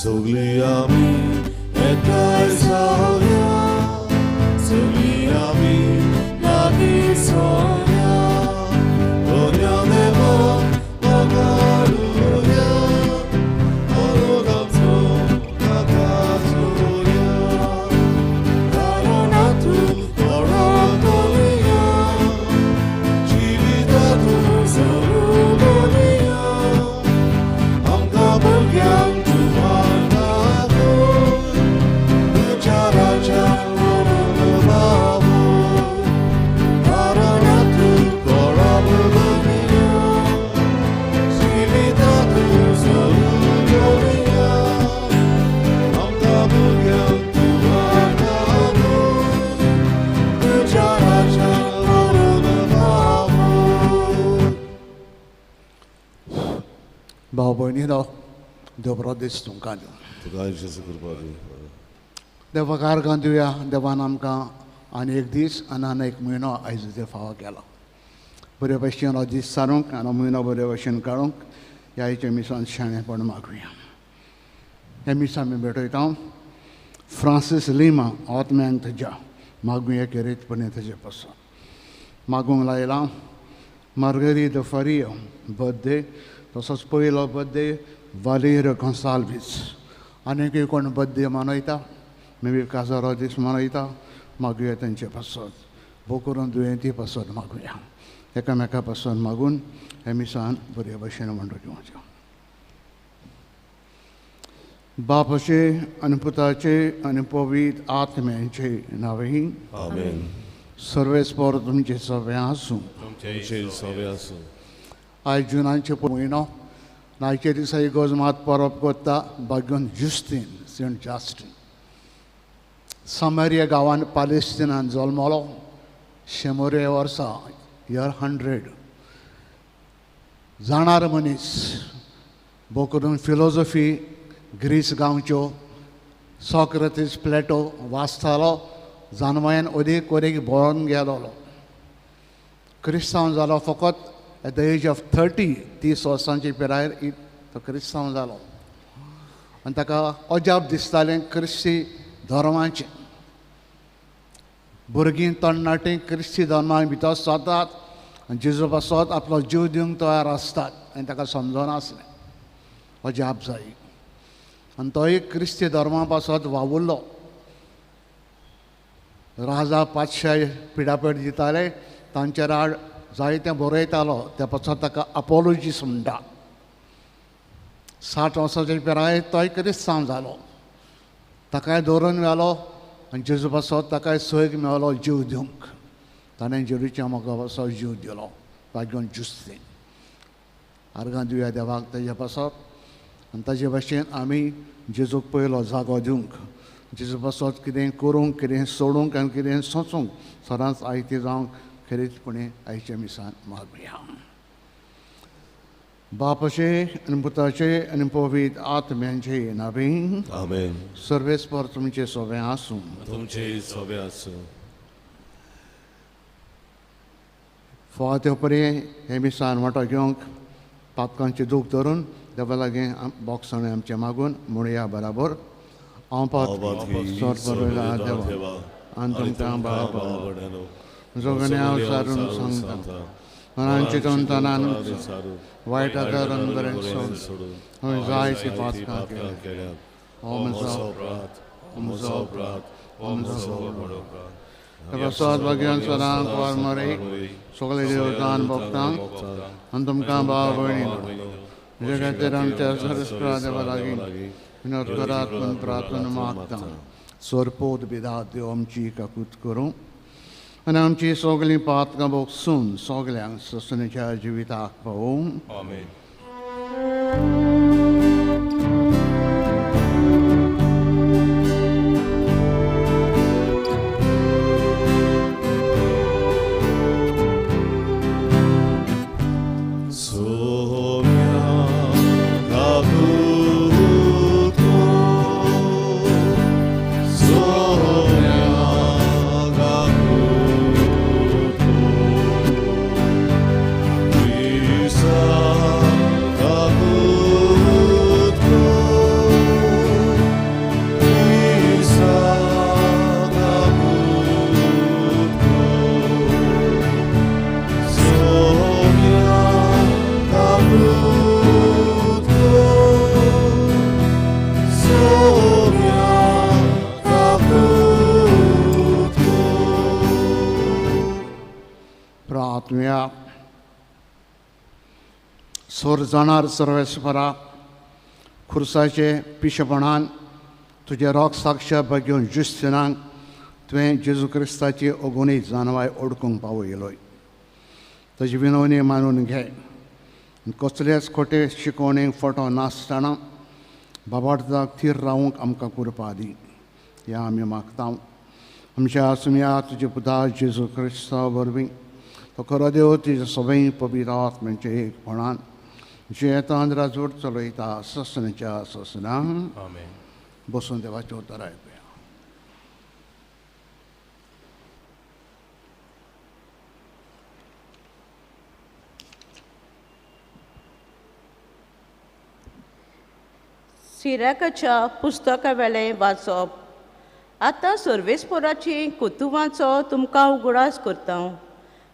Sogliami e dai soia, sogliami la di soia, vogliamo magaluia, ologamso kakasuria, karanatu oratolia, civitatu sorugonia, angkabugyang Baboinino, Dobrodis Konkani. देवकार गंधुया देवानाम का अनेक दिस अनानेक महीना आइज़े फावा केला बरे बशियन अजिस सारुंक अना महीना बरे बशियन कारुंक या इचे मिसान शाने पण मागुया या मिसान में बैठो इताम फ्रांसिस लीमा आत्मयांग थजा मागुया के रेत पने थजे पसा मागुंग लायला मार्गरी द फरियो बर्थडे तो सस्पोइलो बर्थडे वालेरो गोंसाल्विस अनेक कोण बर्थडे मनयता Maybe Kazarodis Manaita, Maguya and Jepasod, Bokuran Duenti Pasod Maguya, Ekameka Pasod Magun, Emisan, Buryabashin Mandajuja. Bapashe, Anputache, Anpovit, Atmenche, Navi. Amen. Service Portum Jesaviasum. I Junanche Pomino, Nigeris Gosmat Parapota, Bagun Justin, Saint Justin. Samaria gawan Palestine and Zolmolo, Shemore Orsa, year 100. Zanaramanis, Bokudun philosophy, Greece Gauncho, Socrates, Plato, Vastalo, Zanmayan Odi Korek born Galolo. Christian Zalo Fokot at the age of 30, this was Sanjay Perair, the Christian Zalo. Antaka Ojab Distalin Christi. धर्मांचे भुरगीं तरणाटीं क्रिस्ती धर्मान भितर स्वतात आनी जेजू पासत आपलो जीव दिवंक तयार आसतात आनी ताका समजोन आसलें हो जाप जाय आनी तो एक क्रिस्ती धर्मा पासत वावुरलो राजा पातशाह पिडापेट दिताले तांचेर आड जायतें बरयतालो त्या पासत ताका अपॉलॉजीस म्हणटा 60 वर्सांच्या पिरायेर तोय क्रिस्तांव जालो ताकाय धरून मेलो आनी जेजू पासत ताकाय सोयग मेळलो जीव दिवंक ताणें जेजूच्या मोगा पासत जीव दिलो भाग्योन जुस्तीन आर्गां दिवया देवाक ताजे पासत आनी ताजे भाशेन आमी जेजूक पयलो जागो दिवंक जेजू पासत कितें करूंक कितें सोडूंक आनी कितें सोंसूंक सदांच आयती जावंक खरीचपणी आयच्या मिसान मागुया बापाचे आणि पुताचे आणि पवित्र आत्म्यांचे नावे आमेन. सर्वेस पर तुमचे सोबे आसूं तुमचे सोबे आसूं. फावते उपरे हे मिसान वांटो घेवंक पातकांचे दूख धरून देवा लागीं बॉक्सांनी आमचे मागून म्हणया बराबर हांव पात सोर देवा आनी तुमकां बाबा जोगण्या सारून सांगता मनांची तोंतानान वायट आदारान बरें सोड जायती पातकां केल्या म्हजो प्रसाद भगवान सदांक वार मरे सगळे देवतां भक्तांक आनी तुमकां भाव भयणी जे खातीर आमच्या सरस्वता देवा लागीं विनोद करात म्हूण प्रार्थना मागता सोरपोत बिदात देव आमची काकूत करूं आनी आमची सगळीं पातकां भोगसून सगल्यांक ससणेच्या जिविताक पावूं. आमेन. Misachi तुया सोर जाणार सर्वेस्परा खुर्साचे पिशेपणान तुजे रोग साक्ष बघून जुस्तिनांक तुवें जेजू क्रिस्ताची ओगोणी जानवाय ओडकूंक पावयलोय. ताची विनवणी मानून घे. कसलेच खोटे शिकोवणेक फटो नासतना बाबार्थाक थीर रावूंक आमकां कृपा दी. हें आमी मागता आमच्या सुमया तुजे पुता जेजू क्रिस्ता वरवीं तो खरो देव तुजे सगळीं पवित्र आत्म्याचे एकपणान जे येता राजवट चलयता ससनाच्या ससना आमेन. बसून देवाचें उतर आयकुया. सिराकाच्या पुस्तका वेलें वाचप. आतां सर्वेस्पोराची कुतुबाचो तुमकां उगडास करता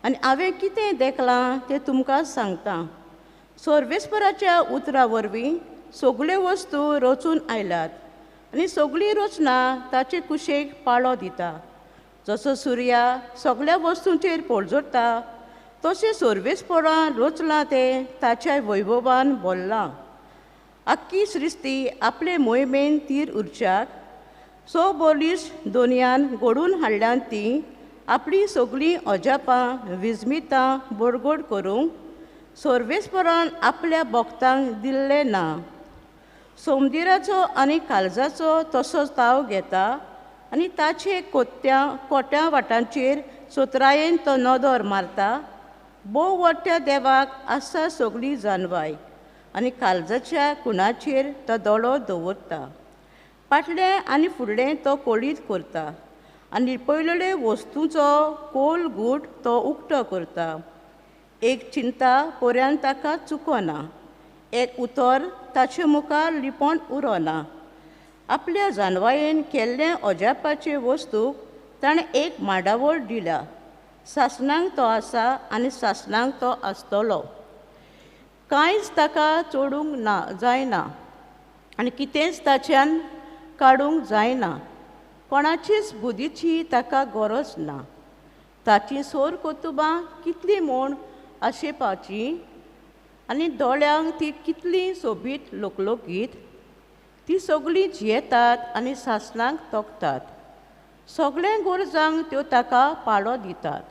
आनी हांवें कितें देखलां तें तुमकां सांगता. सर्वेस्पराच्या उतरा वरवीं सगल्यो वस्तू रचून आयल्यात आनी सगळीं रचना ताचे कुशेक पाळो दिता. जसो सुर्या सगळ्या वस्तूंचेर पडजोडटा तशें सर्वेस्परान रचलां तें ताच्या वैभवान भरलां. आख्खी सृश्टी आपले मोहिमेन तीर उरच्याक बोलीस दोनयान घडून हाडल्यान ती आपली सगळीं अजापां विजमितां बडगोड करूंक सर्वेस्परान आपल्या भक्तांक दिल्लें ना. सोमदिराचो आनी काळजाचो तसोच ताव घेता आनी ताचे कोट्या वाटांचेर सोत्रायेन तो नदर मारता. भोव व्हडट्या देवाक आसा सगळी जानवाय आनी काळजाच्या कुणाचेर तो दोळो दवरता. फाटलें आनी फुडलें तो कोळीत करता आनी पयलेले वस्तूंचो कोल गूट तो उक्तो करता. एक चिंता पोऱ्यान ताका चुकोना, एक उतर ताचे मुखार लिपोन उरोना. आपल्या जानवायेन केल्ले अजापाचे वस्तूक ताणें एक मांडावळ दिल्या. सासणांक तो आसा आनी सासणांक तो आसतलो. कांयच ताका चोडूंक जायना आनी कितेंच ताच्यान काडूंक जायना. कोणाचीच बुदीची ताका गरज ना. ताची सोर कोतुबां कितली म्हूण आशेपाची आनी दोळ्यांक ती कितली सोबीत लोकलोकीत. ती सगळीं जियेतात आनी सासणांक तोखतात. सगळे गरजांक त्यो ताका पाळो दितात.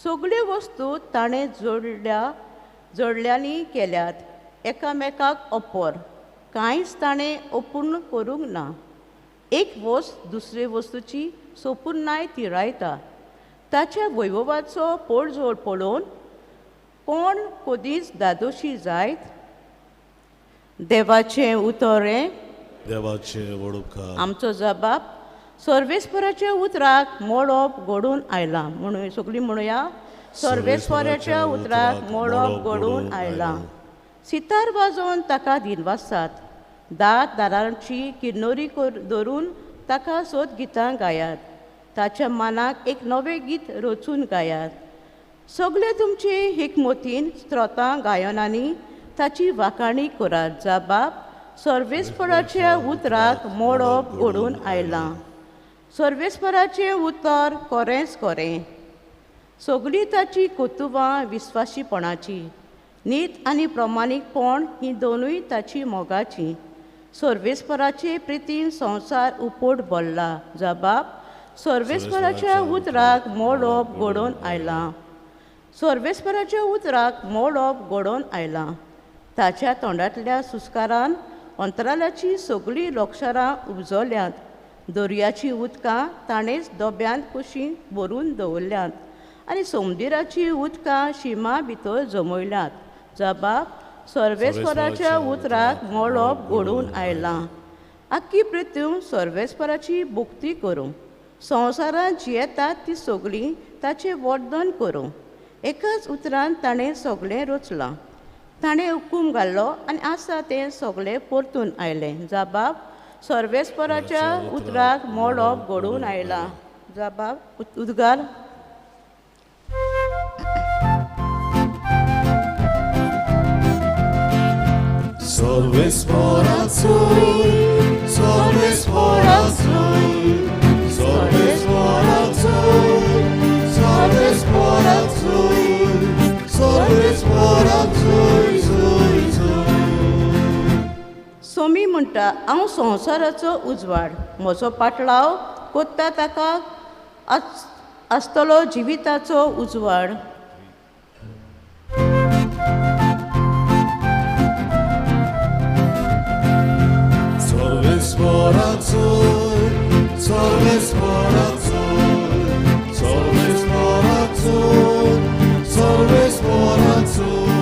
सगळ्यो वस्तू ताणें जोडल्यांनी केल्यात एकामेकाक अपोर. कांयच ताणें अपूर्ण करूंक ना. एक वस्त दुसरे वस्तूची सोपुर्नाय तिरायता. ताच्या वैभवाचो पडजोड पळोवन कोण कधीच दादोशी जायत. देवाचें उतोरें देवाचे वडुपकार. आमचो जबाब सर्वेस्पराच्या उतराक मोडप घडून आयलां. म्हणून सगळीं म्हणुया सर्वेस्पराच्या उतराक मोडप घडून आयलां. सितार वाजोवन ताका दिनवासात. दारांची किन्नोरी धरून ताका सोद गितां गायात. ताच्या मानाक एक नवें गीत रचून गायात. सगळे तुमचे हिकमतीन स्त्रोतां गायनांनी ताची वाखाणी करात. जबाब सर्वेस्पराच्या उतराक मोडप घडून आयलां. सर्वेस्पराचें उतर खरेंच खरें. सगळीं ताची कोतुबां विस्वाशीपणाची. नीत आनी प्रमाणीकपण ही दोनूय ताची मोगाची. सर्वेस्पराचे प्रितीन संवसार उपोड भरला. जबाब सर्वेस्पराच्या उतराक मोडप घडोवन आयलां. सर्वेस्पराच्या उतराक मोडप घडोवन आयलां. ताच्या तोंडांतल्या सुस्कारान अंतरालाची सगळीं लोकशारां उपजोल्यांत. दर्याची उदकां ताणेंच दोब्यांत कुशीन भरून दवरल्यांत आनी समुद्राची उदकां शिमा भितर जमयल्यांत. जबाब सर्वेस्पराच्या उतराक मोडप घडून आयलां. आख्खी पृथ्वी सर्वेस्पराची भुक्ती करूं. संवसारांत जियेतात ती सगळीं ताचें वर्धन करूं. एकाच उतरान ताणें सगळें रचलां. ताणें हुकूम घाल्लो आनी आसा तें सगळें परतून आयलें. जबाब सर्वेस्पराच्या उतराक मोडप घडून आयलां. जबाब उद्गार Sorvesporacuj, sorvesporacuj, sorvesporacuj, sorvesporacuj. Somi म्हणटा हांव संवसाराचो उजवाड, म्हजो पाटलाव कोत्ता ताका आसतलो जिविताचो उजवाड. Sorvesparazzul, sorvesparazzul, sorvesparazzul, sorvesparazzul,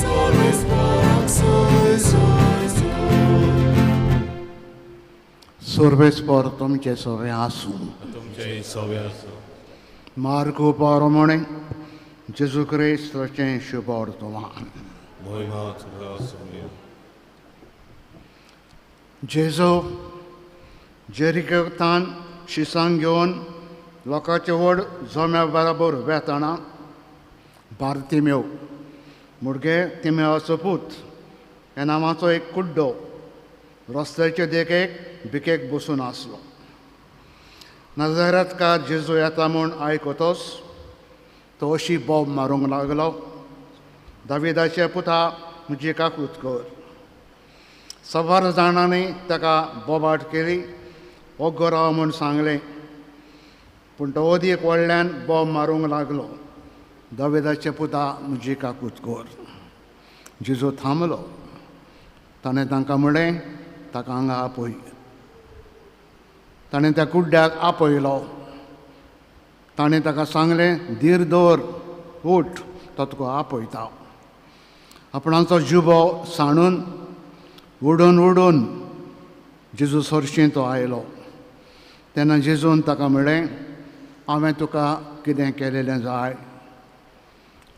sorvesparazzul. Sorvespor तुमचे सोवे आसूं. तुमचे सवे आसूं. मार्को प्रमाणे जेजू क्रिस्ताचें शुभ वर्तमान. महिमा तुका आसूं. जेजू जेरिकोंतान शिसांक घेवन लोकांचे व्हड जम्या बरोबर वेताना बार्तिमेव मुडगे तिमेवाचो पूत ह्या नांवाचो एक कुड्डो रस्त्याचे देकेक बिकेक बसून आसलो. नजरेंतकार जेजू येता म्हूण आयकतोच तो अशी बोब मारूंक लागलो, दाविदाचे पुता म्हजी काकूट कर. सवार जाणांनी ताका बोबाट केली, ओग्गो राव म्हूण सांगलें, पूण तो ओदीक व्हडल्यान बोब मारूंक लागलो, दाविदाचे पुता म्हजी काकूट कर. जेजू थांबलो. ताणें तांकां म्हणलें, ताका हांगा आपय. ताणें त्या कुड्ड्याक आपयलो. ताणें ताका सांगलें, धीर दवर, उठ, तो तुका आपयता. आपणाचो जुबो सांडून उडून उडून जेजू सरशीं तो आयलो. तेन्ना जेजून ताका म्हणलें, हांवें तुका कितें केलेलें जाय.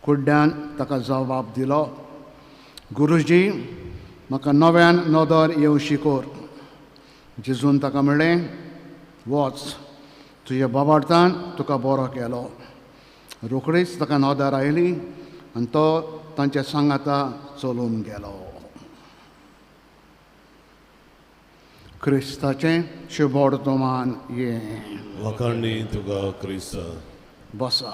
कुड्ड्यान ताका जबाब दिलो, गुरुजी, म्हाका नव्यान नदर येवशी कर. जेजून ताका म्हणलें, वच, तुज्या बाबार्थान तुका बरो केलो. रोखडीच ताका नदर आयली आनी तो तांच्या सांगाता चलून गेलो. क्रिस्ताचें शुभ वर्तमान ये. वखाणी तुका क्रिस्त. बसा.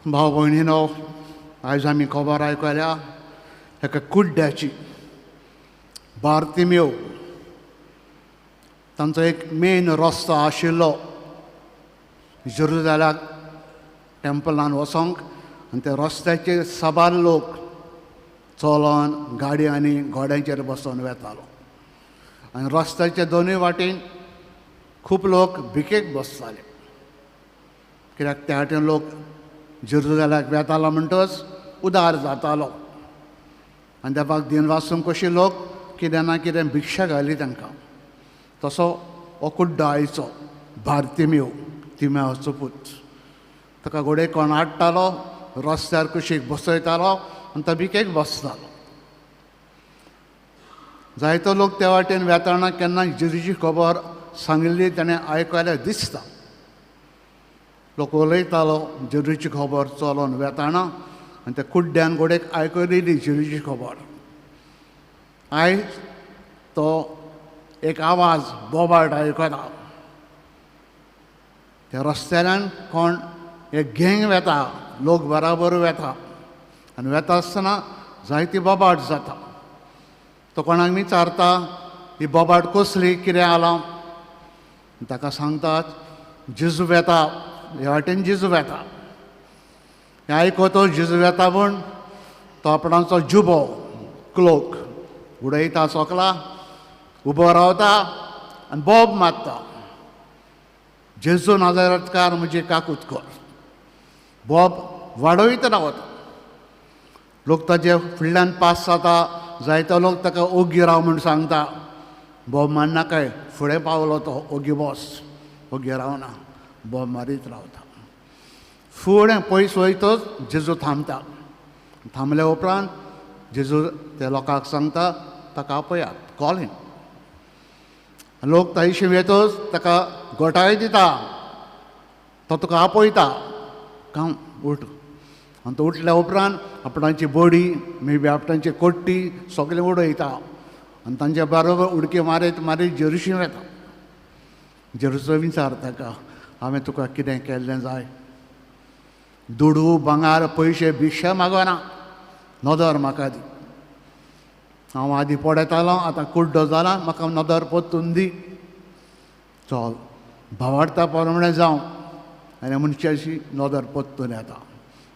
भाव भयणीनो, आयज आमी खबर आयकल्या एका कुड्ड्याची. बार्तिमेव तांचो एक मेन रस्तो आशिल्लो जेरुजाल्याक टेंपलान वचोंक, आनी त्या रस्त्याचेर सबार लोक चलोन गाडी आनी घोड्यांचेर बसून वेतालो. आनी रस्त्याच्या दोनूय वाटेन खूब लोक भिकेक बसताले, कित्याक त्या वाटेन लोक जेरुजाल्याक वेतालो म्हणटच उदार जातालो. आनी त्या भाग दिन वाचूंक कशे लोक कितें ना कितें भिक्षा घाली तांकां. तसो हो कुड्डो आयचो बार्तिमेव, तिमेवाचो पूत. ताका घोडे कोण हाडटालो, रस्त्यार कुशीक बसयतालो आनी तो भिकेक बसतालो. जायतो लोक त्या वाटेन वेताना केन्ना जेजूची खबर सांगिल्ली ताणें आयकल्यार दिसता. लोक उलयतालो जेजूची खबर चलोन वेताना, आनी त्या कुड्ड्यान घोडेक आयकलेली जेजूची खबर. आयज तो एक आवाज बोबाट आयकता. त्या रस्त्यान कोण एक गँग वेता, लोक बराबर वेता, आनी वेता आसतना जायती बोबाट जाता. तो कोणाक विचारता, ही बोबाट कसली, कितें जालां? ताका सांगतात, जेजू वेता, ह्या वाटेन जेजू वेता. हें आयकतो जेजू वेता म्हूण तो आपणाचो जुबो, क्लोक उडयता सोकला, उबो रावता आनी बोब मारता, जेजू नाजारेंतकार म्हजी काकूट कर. बोब वाडयत रावता. लोक ताजे फुडल्यान पास जाता, जायतो लोक ताका ओगी राव म्हूण सांगता. बोब मारनाकाय, फुडें पावलो तो, ओगी बस, ओगी रावना, बोब मारीत रावता. फुडें पयस वयतच जेजू थांबता. थांबले उपरांत जेजू त्या लोकांक सांगता, ताका आपयात, कॉल हिम. लोक तायशी वेतच ताका घोटाय दिता, तो तुका आपयता, काम उठ. आनी तो उठल्या उपरांत आपणाची बॉडी, मे बी आपणाची कोट्टी सगळें उडयता आनी तांचे बरोबर उडकी मारीत मारीत जेरुशीम येता. जेरुसलेम विचार ताका हांवें तुका कितें केल्लें जाय. दुडू भांगार पयशे भिक्षा मागना, नदर म्हाका दी. हांव आदीं पडयतालो, आतां कुड्डो जाला, म्हाका नदर पोत्तून दी. चल भावार्था प्रमाणे जावं आनी मनशाची नदर पोत्तून येता.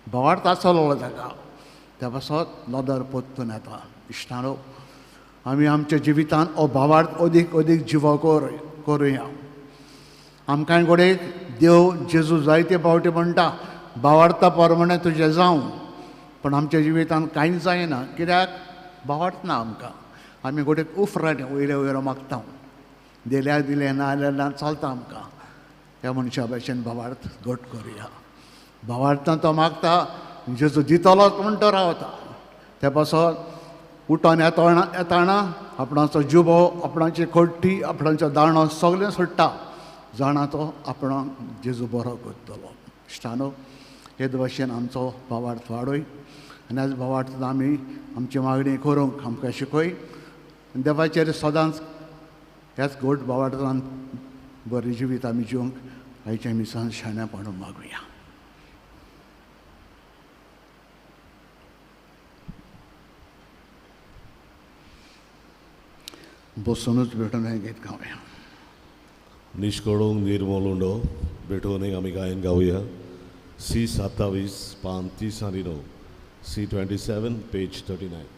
भावार्थ आसलो ताका, त्या पासत नदर पोत्तून येता. इश्टानो, आमी आमच्या जिवितांत हो भावार्थ अदीक अदीक जिवाकोर करुया. आमकां घोडे देव जेजू जायते फावटी म्हणटा भावार्था प्रमाणे तुजें जावं, पण आमच्या जिवितांत कांयच जायना. कित्याक भावार्थ ना आमकां. आमी घोडे उफराटे वयले वयलो मागता, दिल्यार दिलें ना जाल्यार ना, चलता आमकां. ह्या मनशा भशेन भावार्थ घट करुया. भावार्थान तो मागता, जेजू दितलोच म्हूण तो रावता. ते पासत उठोन येताना आपणाचो जुबो, आपणाची खोट्टी, आपणाचो दाणो सगळें सोडटा. जाणा तो आपणाक जेजू बरो करतलो. इश्टानो, हे भशेन आमचो भावार्थ वाडय आनी ह्याच भावार्थान आमी आमची मागणी करूंक आमकां शिकय. देवाचेर सदांच ह्याच घोट भावार्थान बरी जिवीत आमी जिवंक आयच्या मिसान शाण्यापणां मागुया. बसूनच भेटून हें गीत गावया. निष्कळूंक निर्मल उंडो भेटून आमी गायन गावया. C27 पान 30 आनी 9, C27 पेज 39.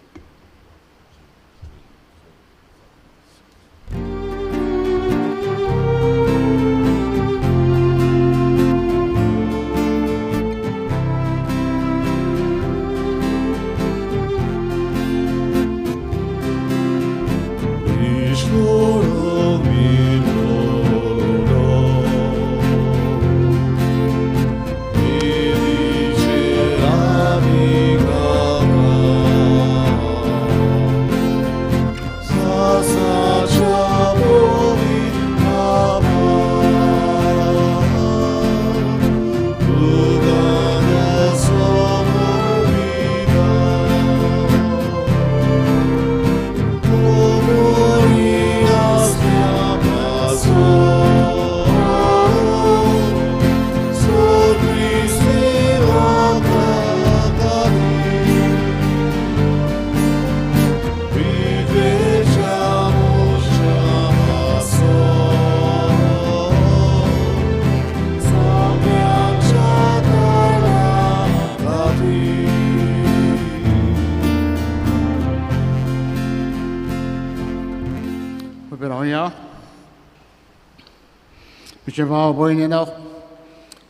म्हजे भाव भयणीनो,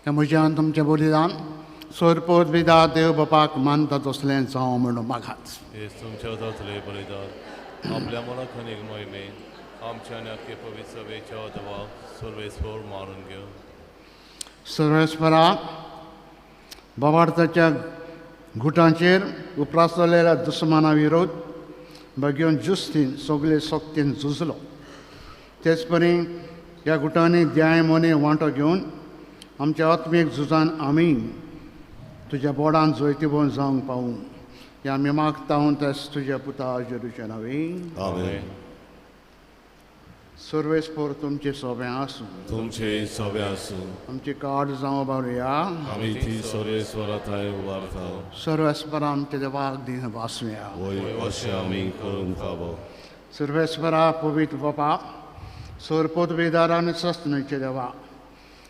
हें म्हज्यान तुमचें बलिदान सोरपोत बिदा देव बापाक मानता तसलें जावं म्हणून मागात. हे तुमच्या जातले बलिदान आपल्या मना खनीक मोहिमे आमच्या आनी अख्खे पवित्र सभेच्या दबाव सर्वेस्वर मारून घेऊ. सर्वेस्परा, भावार्थाच्या घुटांचेर उप्रासलेल्या दुस्माना विरोध बेगीन जुस्तीन सगळे सक्तीन झुजलो. तेच परी ह्या गुटांनी ध्याय मोने वांटो घेवन आमच्या आत्मीक झुजान आमी तुज्या बोडान जोयतीबोन जावंक पावूं. हें आमी मागता तेच तुज्या पुता जेजूच्या नांवान. आमेन. सर्वेस्पर तुमचे सोबे आसूं. तुमचे सवे आसूं. आमची काड जावं बारुया. आमी ती सर्वेस्वराताय उबारता. सर्वेस्परा आमच्या देवाक दिन वासूया. वय अशें आमी करूंक फावो. सर्वेस्परा पवित्र बापा, सोरपोत बेदारान सस्तनेचे देवा,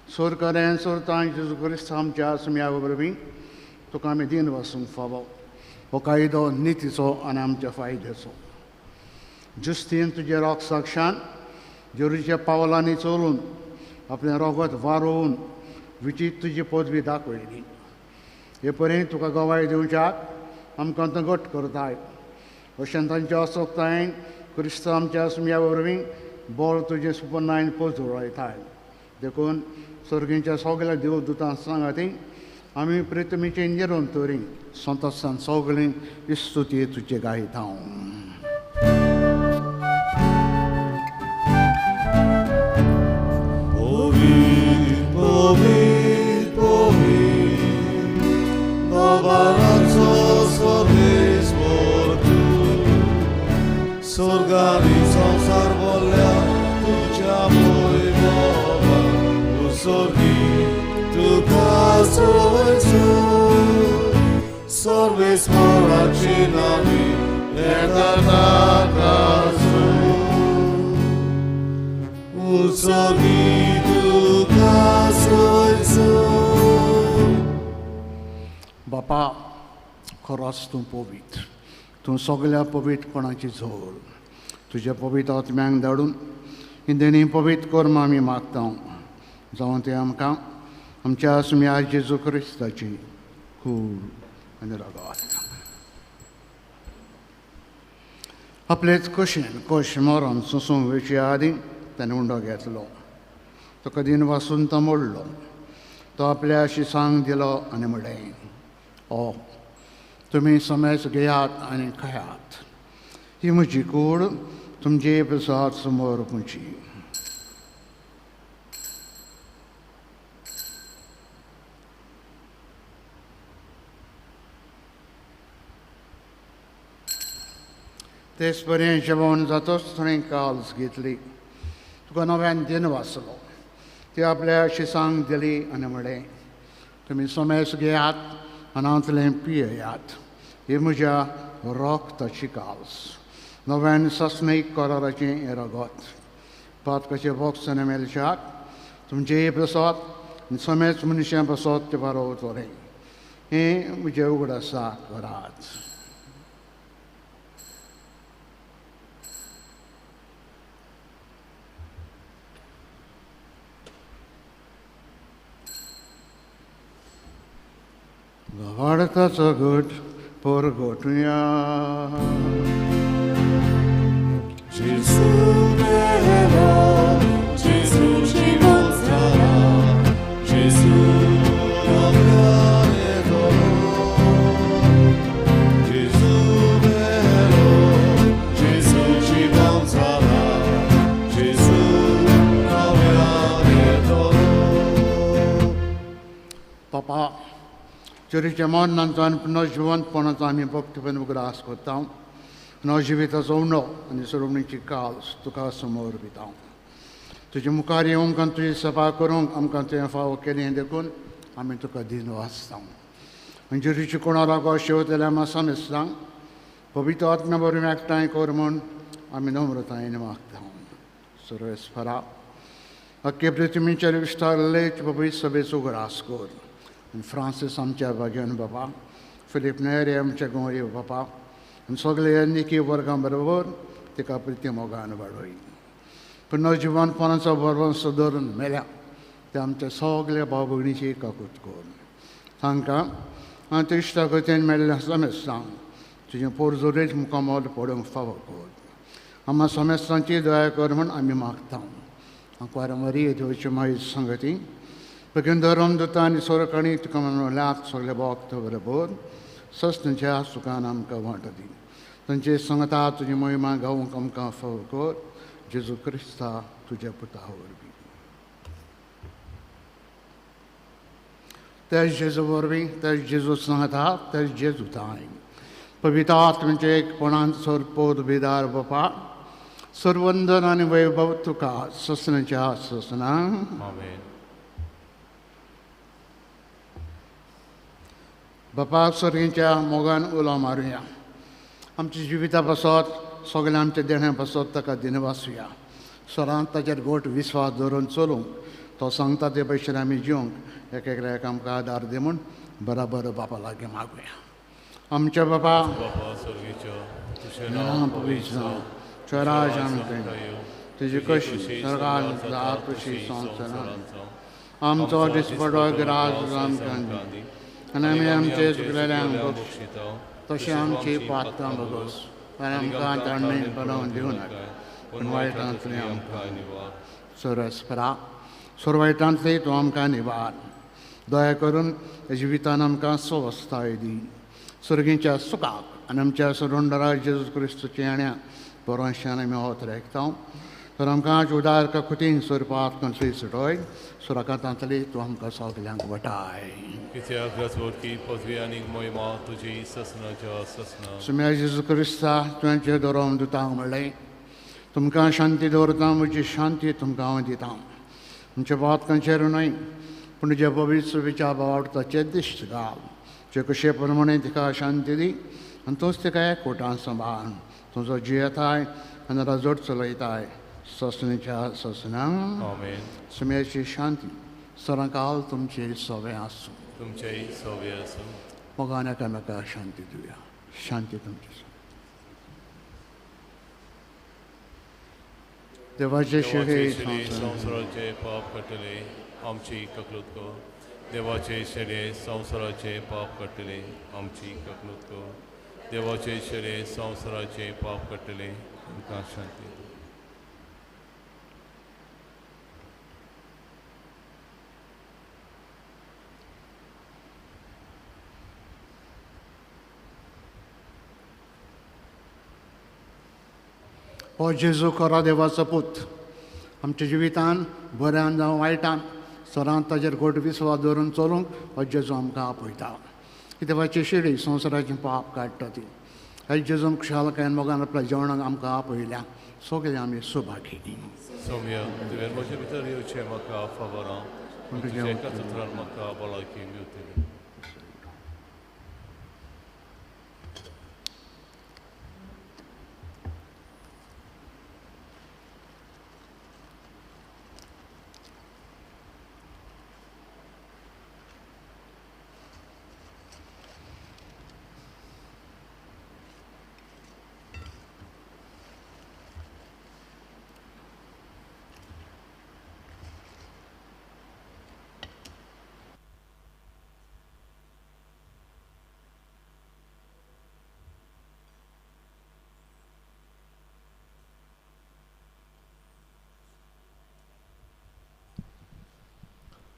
सोर करें सोरतां जेजू क्रिस्त आमच्या सुम्या वरवीं तुका आमी दिन वासूंक फावो. हो कायदो नितीचो आनी आमच्या फायद्याचो. जुस्तीन तुजे रोग साक्षान जेरूच्या पावलांनी चलून आपलें रोगत वारोवन विचित तुजी पदवी दाखयली. हे पर्यंत तुका गवाय दिवच्याक आमकां तो घट करताय. अशें तांच्या असोक्तायेन क्रिस्त आमच्या सुम्या वरवीं बोळ तुजे सुपन्नायन पोजुळयताय. देखून सर्गींच्या सगळ्या देवदूतां सांगाती आमी प्रितमीचे निरोन तोरी संतोशान सगळीं इस्तुती तुजे गायता. Sorgani संसार बोल्या तुझ्या मोहि तुका सोयचो सर्वेस मोराची नावी येताताकाचो उसोगी तुका सोयचो. बापा खरोच तूं पवित्र, तूं सगळ्या पवित्रपणाची झोल. तुज्या पवित्र आत्म्यांक धाडून ही देणी पवित्र कर्म आमी मागता, जावं ते आमकां आमच्या सुम्या जेजू क्रिस्ताची खूब आनी रगत. आपलेच कुशीन कश मरण सुसूंक वेचे आदीं ताणें उंडो घेतलो. तो कदीन वासून तो मोडलो. तो आपल्या शिसांक दिलो आनी म्हणलें, ओ तुमी समेस घेयात आनी खायात. ही म्हजी कूड तुमचे प्रसाद समोर पुंची. तेच पर्यंत जेवण जातच ताणें काल्स घेतली. तुका नव्यान दिन वाचलो. ती आपल्या शिसांक दिली आनी म्हणलें, तुमी समेस घेयात आनी हातूंतलें पियेयात. ही म्हज्या रोगताची काल्स, नव्यान सस्मीक कराराचें हें रगत. पात कशें भोगसना मेलशाक तुमचे प्रसाद समेच मनशां प्रसाद ते पारोवतलें. हें म्हजें उगडासा करात. वाडताचो घट परगोटुया. Gesù vero, Gesù ci mostrarà, Gesù cambiare dolore. Gesù vero, Gesù ci mostrarà, Gesù cambiare dolore. Papa, चोरीच्या मरणांचो आनी पुनः जिवंतपणाचो आमी भक्तीपण उगडास करता. नवजिविताचो उणो आनी सोडवणीची काल्स तुका समोर भिता. तुजे मुखार येवंक आनी तुजी सभा करूंक आमकां तुवें फावो केलें देखून आमी तुका दिन वाचता. मंजुरीची कोणाला गो शेवतल्या मासा मिसलां पवित्र आत्म्या बरें एकठांय कर म्हूण आमी नम्रतायेन मागता. सर्वेस्परा अख्खे पृथ्वीचेर विस्तारले पवित्र सभेचो उगडास कर. आनी फ्रांसीस आमच्या भगवान बाबा, फिलीप नेरे आमच्या गोंय बाबा आनी सगळे निकी वर्गां बरोबर तिका प्रिती मोगान वाडोय. पुन्हा जिवंतपणाचो बरोवंसो धरून मेल्या ते आमच्या सगळ्या भाव भयणीची एकाकूत कर. तांकां आनी इश्टा गतीन मेळ्ळें समेस्तांक तुजें पोरजोरेच मुखामोल पडोवंक फावो कर. आम्हा समेस्तांची दया कर म्हूण आमी मागता. वारंवारी देवची मागीर संगती बेगीन धर्म दोता आनी सोरकाणी तुका म्हणल्यात सगळे भक्त बरोबर सस्तांच्या सुखान आमकां वांटो दी. तांचे सांगता तुजी महिमा गावूंक आमकां फावो कर. जेजू क्रिस्ता तुज्या पुता वरवीं. तेच जेजू वरवीं, तेच जेजू सांगता, तेच जेजू ताय पवित्र आत्म्याचे एकपणान सोरपोद बेदार बापा सर्वंदन आनी वैभव तुका ससनाच्या ससना. Amen. बापाक सर्गींच्या मोगान उलो मारुया. आमच्या जिविता पासत सगळ्या आमच्या देण्या पासत ताका दिनवासुया. सरांत ताचेर गोट विस्वास दवरून चलूंक तो सांगता ते भशेन आमी जिवंक एक आमकां आदार दे म्हूण बराबर बापा लागीं मागुया. आमच्या बापा Baba sorgicho, tuझे नाम पवित्र जावं, तुझें राज आमचें, तुजी कशी स्वर्गांत जाता तशी संवसारांत. आमचो दिसपडो गिरास आमकां दी. आनी आमी आमचे चुकलेल्यांक बख्श तशें आमची पात्रां बगोस. आनी आमकां ताणणें पडोवन दिवं नाका पूण वायटांतलीं आमकां निवार. सर्वेस्परा वायटांतलीं तूं आमकां निवार. दया करून जिवितान आमकां स्वस्थाय दी. सर्गीच्या सुखाक आनी आमच्या सरोंडरा जेजू क्रिस्तुच्या येण्या बरोवशान आमी होत रेखता. तर आमकां उदार खुतीन स्वरुपांत कसली सुटोय सुराकांतांतली तूं आमकां सगल्यांक वटाय. कित्याक रजवडकी पदवी आनी मोहिमा तुजी ससनाच्या ससना. सुम्या जेजू क्रिस्ता तुवेंचें दवरून दितां म्हणलें तुमकां शांती दवरता म्हजी शांती तुमकां हांव दितां. आमच्या बात खंयचेर न्हय पूण तुज्या पवित्र विचार आवडताचे दिश्ट घाल जे कशे प्रमाणे तिका शांती दी आनी तूंच तिका एकवटान सांबाळ तुजो जियेताय आनी राजवट चलयताय ससणेच्या ससण्यांक Amen. समेची शांती सरांकाल तुमचे सवे आसूं तुमचेही सोबे असो. मोगान एकामेका शांती दिवया शांती तुमची देवाचे शिरे देवाचे संसाराचे पाप कटले आमची ककलूत को. देवाचे शेडे संसाराचे पाप कटले आमची ककलूत को. देवाचे शेडे संसाराचे पाप कटले आमकां शांती. हो जेजू खरो देवाचो पूत आमच्या जिवितान बऱ्यान जावं वायटान सरांत ताजेर गोड विस्वास दवरून चलूंक हो जेजू आमकां आपयता की देवाची शिडी संवसाराचें पाप काडटा ती हे जेजून खुशालकायेन मोगान आपल्या जेवणाक आमकां आपयल्या सगळे आमी Subhagi Somia, tyver może być to maka favora. Tudzie katedral maka balaki miuty.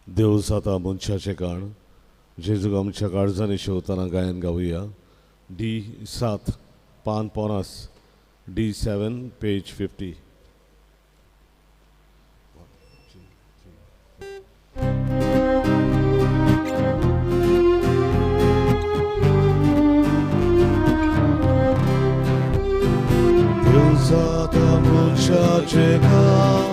देव जाता मनशाचें काण जेजूक आमच्या काळजांनी शेवताना गायन गावुया. D7 पान 50 D7 पेज 50. देव जाता मनशाचें काण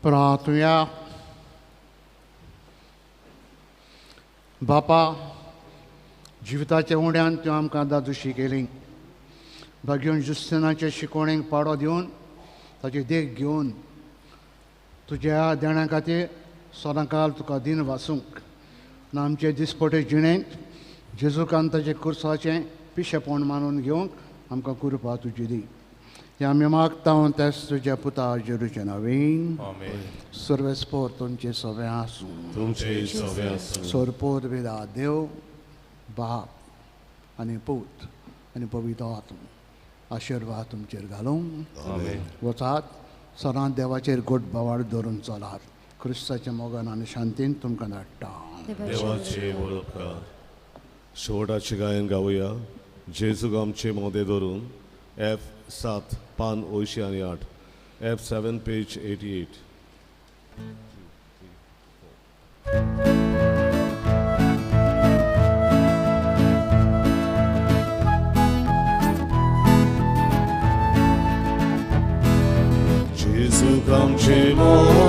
प्रार्थुया बापा जिविताच्या उड्यान तूं आमकां दादुशी केली भाग्योन जुस्तिनाचे शिकवणेक पाडो दिवन ताची देख घेवन तुज्या देणा खातीर सदांकाल तुका दिन वासूंक आनी आमचे दिसपटे जिणेंत जेजूकान ताचे कुर्साचें पिशेपण मानून घेवंक आमकां कृपा तुजी दी हे आमी मागता तेच तुज्या पुता जेरूचे नवीन Amen. सर्वेस्पोर तुमचे सवे आसूं तुमचे सवे आसूं सोरपोर विदा देव बाप आनी पूत आनी पवित्र आत्मा आशिर्वाद तुमचेर घालूं Amen. वचात सदांच देवाचेर गोड बोवाळ धरून चलात क्रिस्ताच्या मोगान आनी शांतीन तुमकां धाडटा देवाचे वळखकार शेवटाचे गायन गावया जेजूक आमचे मोदे धरून F7 पान 208 F7 पेज 88 जेजूक आमचे मोदे